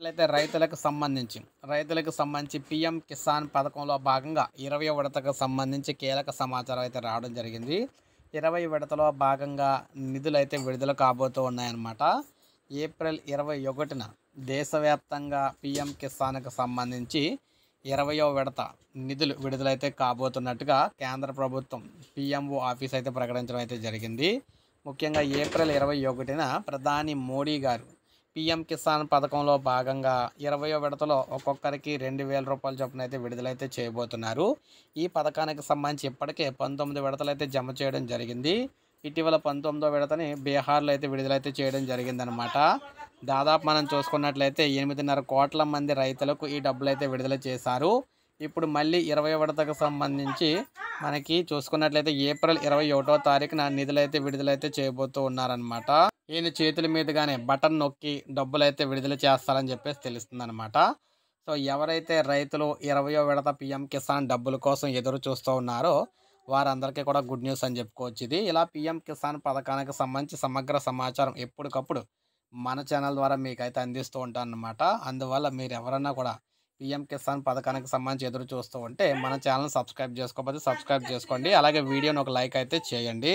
అయితే రైతులకు సంబంధించి పీఎం కిసాన్ పథకంలో భాగంగా 20వ విడతకు సంబంధించి కీలక సమాచారం అయితే రావడం జరిగింది. 20 విడతలో భాగంగా నిధులైతే విడుదల కాబోతూ ఉన్నాయన్నమాట. ఏప్రిల్ 21న దేశవ్యాప్తంగా పీఎం కిసాన్‌కు సంబంధించి 20వ విడత నిధులు విడుదలైతే కాబోతున్నట్టుగా కేంద్ర ప్రభుత్వం పీఎంఓ ఆఫీస్ అయితే ప్రకటించడం అయితే జరిగింది. ముఖ్యంగా ఏప్రిల్ 21న ప్రధాని మోడీ గారు పీఎం కిసాన్ పథకంలో భాగంగా 20వ విడతలో ఒక్కొక్కరికి రూ. 2,000 చొప్పున అయితే విడుదలైతే చేయబోతున్నారు. ఈ పథకానికి సంబంధించి ఇప్పటికే 19 విడతలైతే జమ చేయడం జరిగింది. ఇటీవల 19వ విడతని బీహార్‌లో అయితే విడుదలైతే చేయడం జరిగిందనమాట. దాదాపు మనం చూసుకున్నట్లయితే 8.5 కోట్ల మంది రైతులకు ఈ డబ్బులైతే విడుదల చేశారు. ఇప్పుడు మళ్ళీ 20వ విడతకు సంబంధించి మనకి చూసుకున్నట్లయితే ఏప్రిల్ 21వ తారీఖున నిధులైతే విడుదలైతే చేయబోతూ ఉన్నారనమాట. ఈయన చేతుల మీదుగానే బటన్ నొక్కి డబ్బులైతే విడుదల చేస్తారని చెప్పేసి తెలుస్తుందనమాట. సో ఎవరైతే రైతులు 20వ విడత పీఎం కిసాన్ డబ్బుల కోసం ఎదురు చూస్తూ ఉన్నారో వారందరికీ కూడా గుడ్ న్యూస్ అని చెప్పుకోవచ్చు ఇది. ఇలా పీఎం కిసాన్ పథకానికి సంబంధించి సమగ్ర సమాచారం ఎప్పటికప్పుడు మన ఛానల్ ద్వారా మీకైతే అందిస్తూ ఉంటానన్నమాట. అందువల్ల మీరు ఎవరన్నా కూడా పీఎం కిసాన్ పథకానికి సంబంధించి ఎదురు చూస్తూ ఉంటే మన ఛానల్ సబ్స్క్రైబ్ చేసుకోకపోతే సబ్స్క్రైబ్ చేసుకోండి. అలాగే వీడియోని ఒక లైక్ అయితే చేయండి.